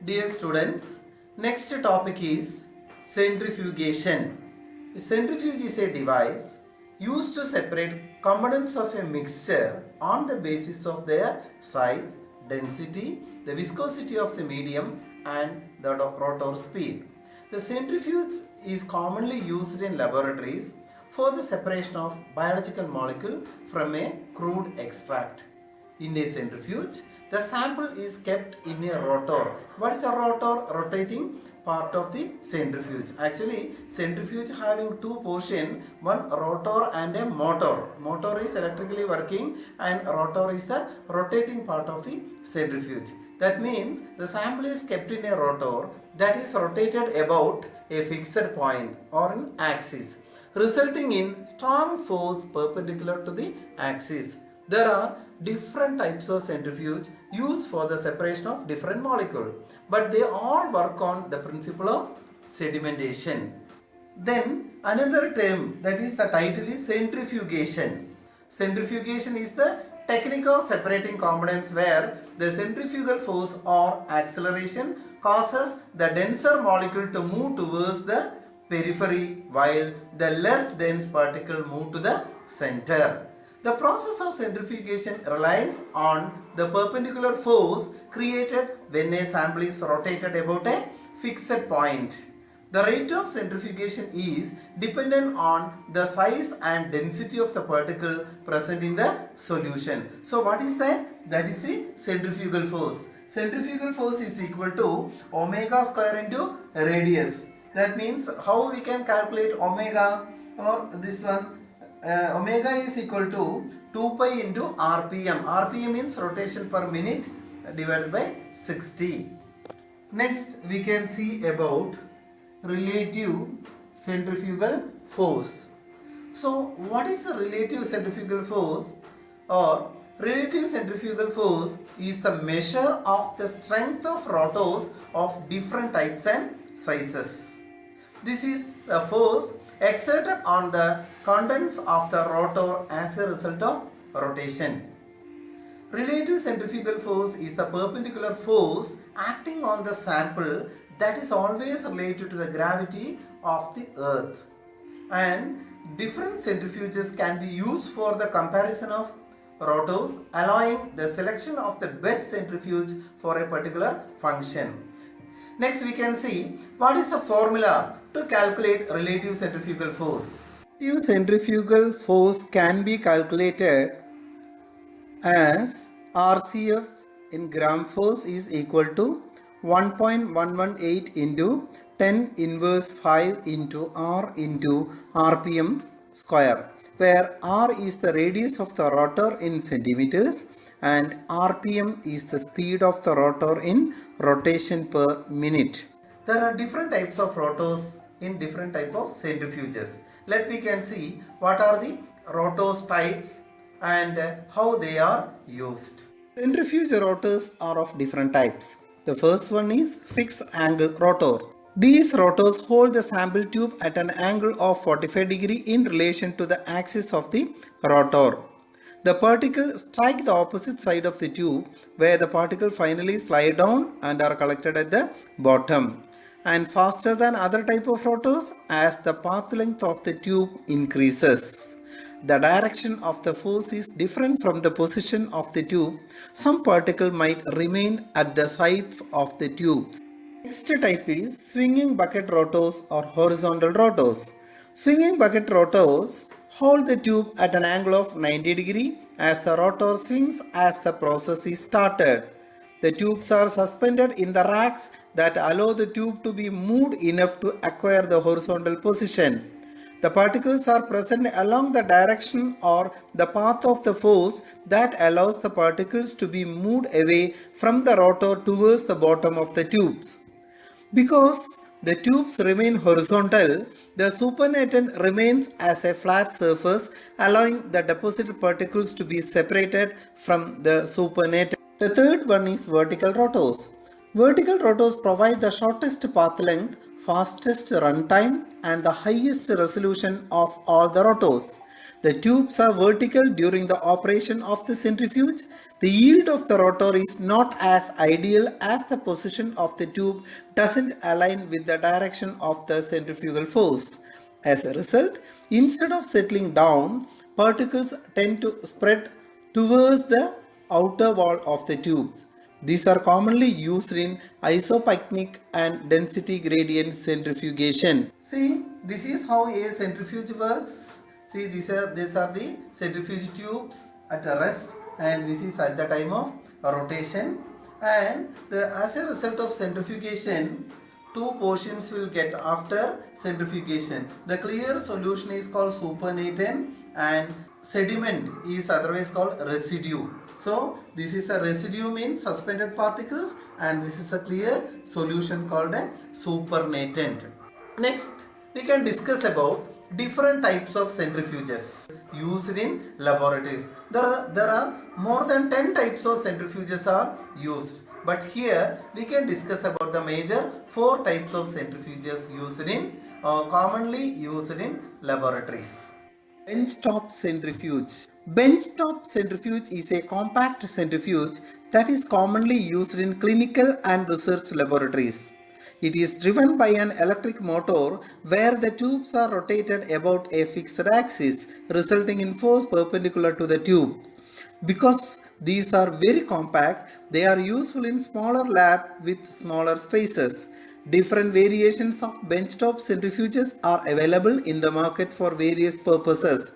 Dear students, next topic is centrifugation. A centrifuge is a device used to separate components of a mixture on the basis of their size, density, the viscosity of the medium and the rotor speed. The centrifuge is commonly used in laboratories for the separation of biological molecule from a crude extract. In a centrifuge, the sample is kept in a rotor. What is a rotor? Rotating part of the centrifuge. Actually, centrifuge having two portions, one rotor and a motor. Motor is electrically working and rotor is the rotating part of the centrifuge. That means the sample is kept in a rotor that is rotated about a fixed point or an axis, resulting in strong force perpendicular to the axis. There are different types of centrifuge used for the separation of different molecules, but they all work on the principle of sedimentation. Then another term, that is the title is centrifugation. Centrifugation is the technique of separating components where the centrifugal force or acceleration causes the denser molecule to move towards the periphery while the less dense particle move to the center. The process of centrifugation relies on the perpendicular force created when a sample is rotated about a fixed point. The rate of centrifugation is dependent on the size and density of the particle present in the solution. So what is that? That is the centrifugal force. Centrifugal force is equal to omega square into radius. That means how we can calculate omega, or this one? Omega is equal to 2 pi into RPM. RPM means rotation per minute divided by 60. Next we can see about relative centrifugal force. So what is the relative centrifugal force? Or relative centrifugal force is the measure of the strength of rotors of different types and sizes. This is the force exerted on the contents of the rotor as a result of rotation. Relative centrifugal force is the perpendicular force acting on the sample that is always related to the gravity of the earth. And different centrifuges can be used for the comparison of rotors, allowing the selection of the best centrifuge for a particular function. Next we can see what is the formula to calculate relative centrifugal force. Relative centrifugal force can be calculated as RCF in gram force is equal to 1.118 into 10 inverse 5 into R into RPM square, where R is the radius of the rotor in centimeters and RPM is the speed of the rotor in rotation per minute. There are different types of rotors in different type of centrifuges. Let we can see what are the rotors types and how they are used. Centrifuge rotors are of different types. The first one is fixed angle rotor. These rotors hold the sample tube at an angle of 45 degree in relation to the axis of the rotor. The particle strike the opposite side of the tube, where the particle finally slide down and are collected at the bottom, and faster than other type of rotors as the path length of the tube increases. The direction of the force is different from the position of the tube. Some particle might remain at the sides of the tubes. Next type is swinging bucket rotors or horizontal rotors. Swinging bucket rotors hold the tube at an angle of 90 degree as the rotor swings as the process is started. The tubes are suspended in the racks that allow the tube to be moved enough to acquire the horizontal position. The particles are present along the direction or the path of the force that allows the particles to be moved away from the rotor towards the bottom of the tubes. Because the tubes remain horizontal, the supernatant remains as a flat surface, allowing the deposited particles to be separated from the supernatant. The third one is vertical rotors. Vertical rotors provide the shortest path length, fastest run time, and the highest resolution of all the rotors. The tubes are vertical during the operation of the centrifuge. The yield of the rotor is not as ideal as the position of the tube doesn't align with the direction of the centrifugal force. As a result, instead of settling down, particles tend to spread towards the outer wall of the tubes. These are commonly used in isopycnic and density gradient centrifugation. See, this is how a centrifuge works. See, these are the centrifuge tubes at a rest, and this is at the time of rotation. And as a result of centrifugation, two portions will get after centrifugation. The clear solution is called supernatant, and sediment is otherwise called residue. So this is a residue, means suspended particles, and this is a clear solution called a supernatant. Next, we can discuss about different types of centrifuges used in laboratories. There are more than 10 types of centrifuges are used. But here we can discuss about the major 4 types of centrifuges commonly used in laboratories. Benchtop centrifuge. Benchtop centrifuge is a compact centrifuge that is commonly used in clinical and research laboratories. It is driven by an electric motor where the tubes are rotated about a fixed axis, resulting in force perpendicular to the tubes. Because these are very compact, they are useful in smaller labs with smaller spaces. Different variations of benchtop centrifuges are available in the market for various purposes.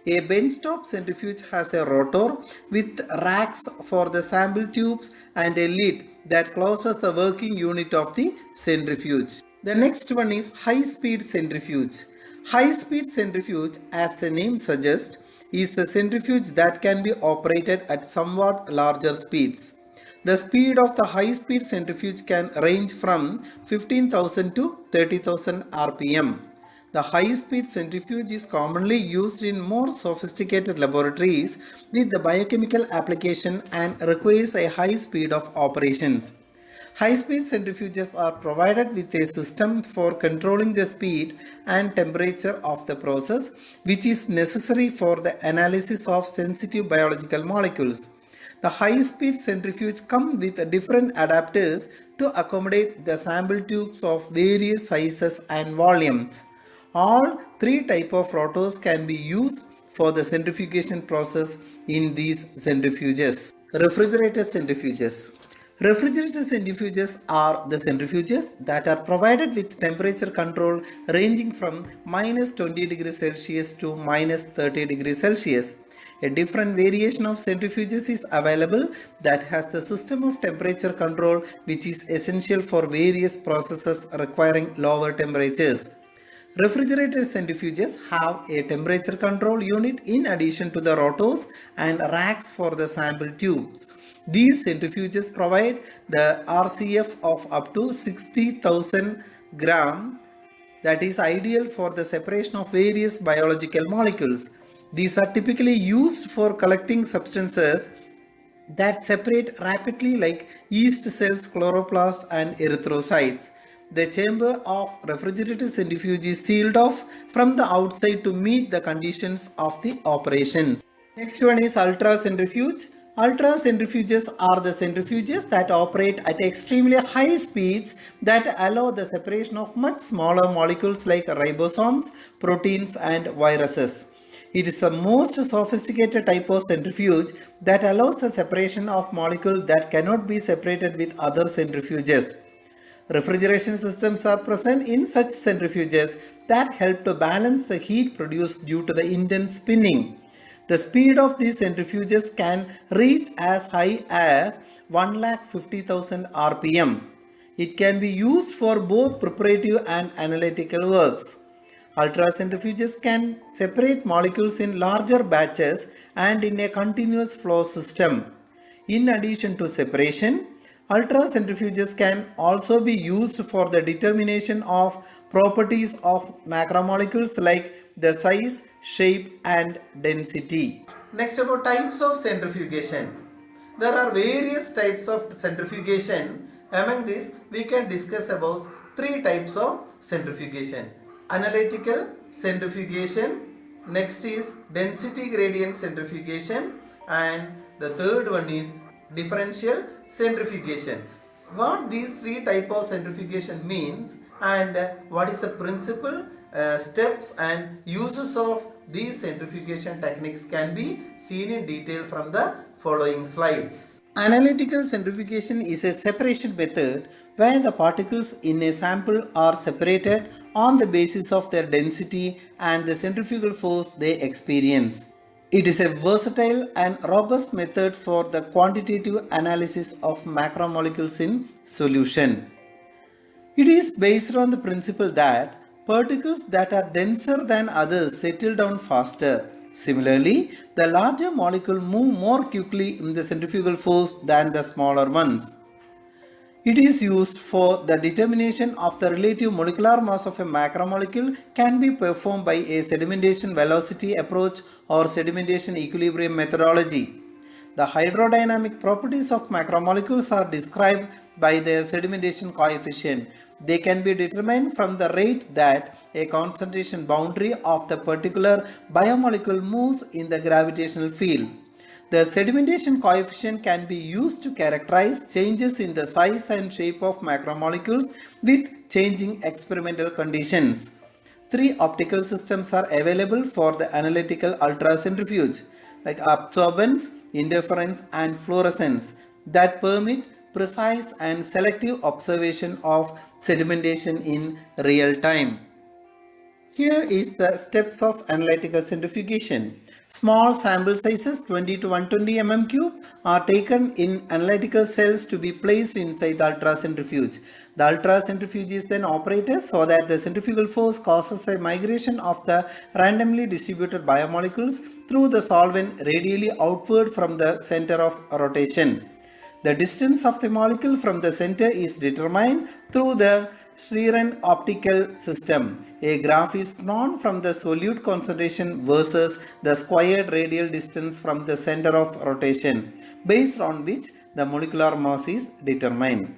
A benchtop centrifuge has a rotor with racks for the sample tubes and a lid that closes the working unit of the centrifuge. The next one is high-speed centrifuge. High-speed centrifuge, as the name suggests, is the centrifuge that can be operated at somewhat larger speeds. The speed of the high-speed centrifuge can range from 15,000 to 30,000 rpm. The high-speed centrifuge is commonly used in more sophisticated laboratories with the biochemical application and requires a high speed of operations. High-speed centrifuges are provided with a system for controlling the speed and temperature of the process, which is necessary for the analysis of sensitive biological molecules. The high-speed centrifuge come with different adapters to accommodate the sample tubes of various sizes and volumes. All 3 types of rotors can be used for the centrifugation process in these centrifuges. Refrigerator centrifuges. Refrigerator centrifuges are the centrifuges that are provided with temperature control ranging from minus 20 degrees Celsius to minus 30 degrees Celsius. A different variation of centrifuges is available that has the system of temperature control, which is essential for various processes requiring lower temperatures. Refrigerator centrifuges have a temperature control unit in addition to the rotors and racks for the sample tubes. These centrifuges provide the RCF of up to 60,000 gram, that is ideal for the separation of various biological molecules. These are typically used for collecting substances that separate rapidly like yeast cells, chloroplast and erythrocytes. The chamber of refrigerator centrifuge is sealed off from the outside to meet the conditions of the operation. Next one is ultracentrifuge. Ultracentrifuges are the centrifuges that operate at extremely high speeds that allow the separation of much smaller molecules like ribosomes, proteins and viruses. It is the most sophisticated type of centrifuge that allows the separation of molecules that cannot be separated with other centrifuges. Refrigeration systems are present in such centrifuges that help to balance the heat produced due to the intense spinning. The speed of these centrifuges can reach as high as 150,000 rpm. It can be used for both preparative and analytical works. Ultracentrifuges can separate molecules in larger batches and in a continuous flow system. In addition to separation, ultracentrifuges can also be used for the determination of properties of macromolecules like the size, shape and density. Next, about types of centrifugation. There are various types of centrifugation. Among these, we can discuss about 3 types of centrifugation: analytical centrifugation, Next is density gradient centrifugation, and the third one is differential centrifugation. What these three types of centrifugation means, and what is the principle, steps and uses of these centrifugation techniques can be seen in detail from the following slides. Analytical centrifugation is a separation method where the particles in a sample are separated on the basis of their density and the centrifugal force they experience. It is a versatile and robust method for the quantitative analysis of macromolecules in solution. It is based on the principle that particles that are denser than others settle down faster. Similarly, the larger molecule move more quickly in the centrifugal force than the smaller ones. It is used for the determination of the relative molecular mass of a macromolecule can be performed by a sedimentation velocity approach or sedimentation equilibrium methodology. The hydrodynamic properties of macromolecules are described by their sedimentation coefficient. They can be determined from the rate that a concentration boundary of the particular biomolecule moves in the gravitational field. The sedimentation coefficient can be used to characterize changes in the size and shape of macromolecules with changing experimental conditions. Three optical systems are available for the analytical ultracentrifuge, like absorbance, interference and fluorescence, that permit precise and selective observation of sedimentation in real time. Here is the steps of analytical centrifugation. Small sample sizes 20 to 120 mm cube are taken in analytical cells to be placed inside the ultracentrifuge. The ultracentrifuge is then operated so that the centrifugal force causes a migration of the randomly distributed biomolecules through the solvent radially outward from the center of rotation. The distance of the molecule from the center is determined through the Schlieren optical system. A graph is drawn from the solute concentration versus the squared radial distance from the center of rotation, based on which the molecular mass is determined.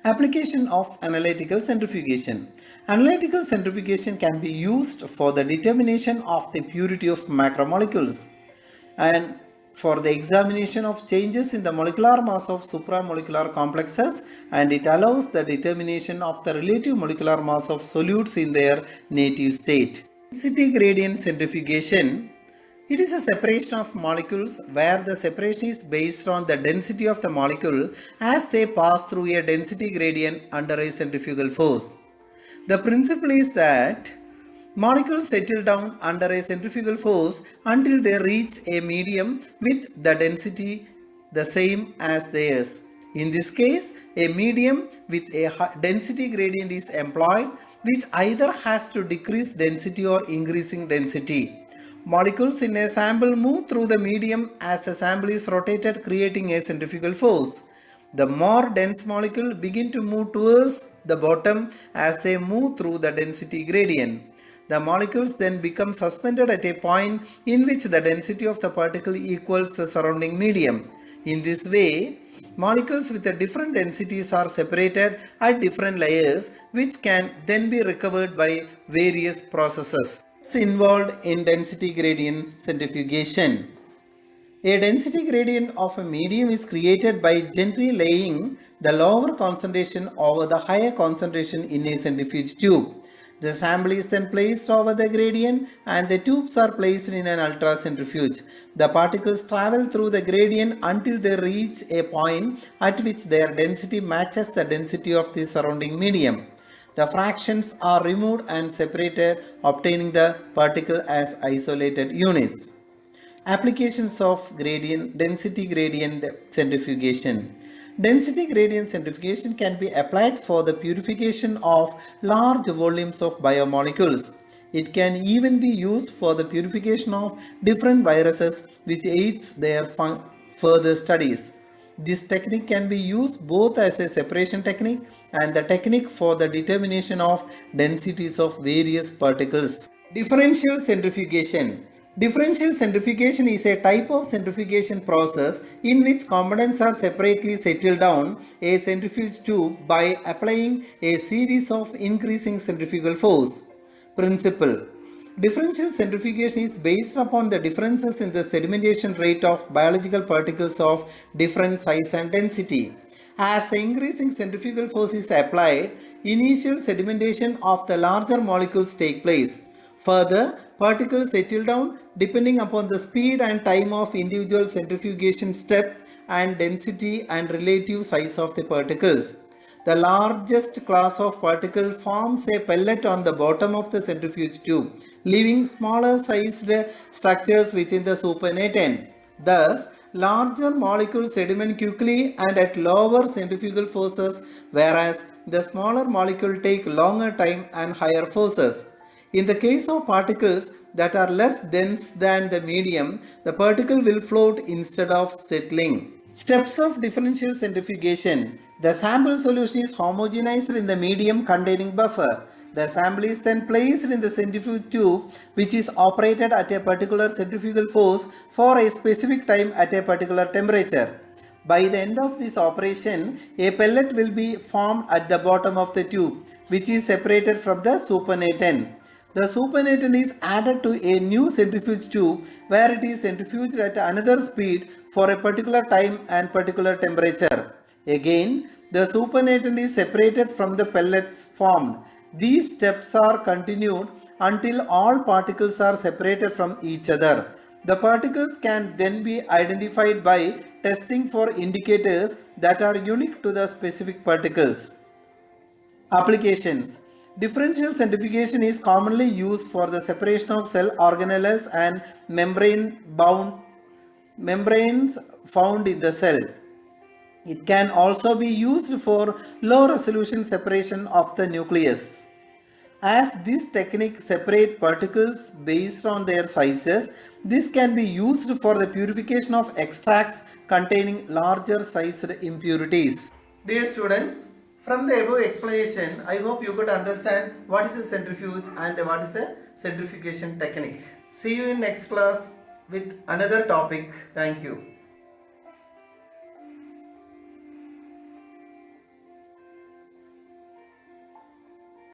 Application of analytical centrifugation. Analytical centrifugation can be used for the determination of the purity of macromolecules and for the examination of changes in the molecular mass of supramolecular complexes, and it allows the determination of the relative molecular mass of solutes in their native state. Density gradient centrifugation. It is a separation of molecules where the separation is based on the density of the molecule as they pass through a density gradient under a centrifugal force. The principle is that molecules settle down under a centrifugal force until they reach a medium with the density the same as theirs. In this case, a medium with a density gradient is employed, which either has to decrease density or increasing density. Molecules in a sample move through the medium as the sample is rotated, creating a centrifugal force. The more dense molecule begin to move towards the bottom as they move through the density gradient. The molecules then become suspended at a point in which the density of the particle equals the surrounding medium. In this way, molecules with different densities are separated at different layers, which can then be recovered by various processes. It's involved in density gradient centrifugation. A density gradient of a medium is created by gently laying the lower concentration over the higher concentration in a centrifuge tube. The sample is then placed over the gradient and the tubes are placed in an ultracentrifuge. The particles travel through the gradient until they reach a point at which their density matches the density of the surrounding medium. The fractions are removed and separated, obtaining the particle as isolated units. Applications of density gradient centrifugation. Density gradient centrifugation can be applied for the purification of large volumes of biomolecules. It can even be used for the purification of different viruses, which aids their further studies. This technique can be used both as a separation technique and the technique for the determination of densities of various particles. Differential centrifugation. Differential centrifugation is a type of centrifugation process in which components are separately settled down a centrifuge tube by applying a series of increasing centrifugal force. Principle. Differential centrifugation is based upon the differences in the sedimentation rate of biological particles of different size and density. As the increasing centrifugal force is applied, initial sedimentation of the larger molecules take place. Further, particles settle down depending upon the speed and time of individual centrifugation steps and density and relative size of the particles. The largest class of particle forms a pellet on the bottom of the centrifuge tube, leaving smaller sized structures within the supernatant. Thus, larger molecules sediment quickly and at lower centrifugal forces, whereas the smaller molecule take longer time and higher forces. In the case of particles that are less dense than the medium, the particle will float instead of settling. Steps of differential centrifugation. The sample solution is homogenized in the medium containing buffer. The sample is then placed in the centrifuge tube, which is operated at a particular centrifugal force for a specific time at a particular temperature. By the end of this operation, a pellet will be formed at the bottom of the tube, which is separated from the supernatant. The supernatant is added to a new centrifuge tube where it is centrifuged at another speed for a particular time and particular temperature. Again, the supernatant is separated from the pellets formed. These steps are continued until all particles are separated from each other. The particles can then be identified by testing for indicators that are unique to the specific particles. Applications. Differential centrifugation is commonly used for the separation of cell organelles and membranes found in the cell. It can also be used for low resolution separation of the nucleus. As this technique separates particles based on their sizes, this can be used for the purification of extracts containing larger sized impurities. Dear students, from the above explanation, I hope you could understand what is a centrifuge and what is a centrifugation technique. See you in next class with another topic. Thank you.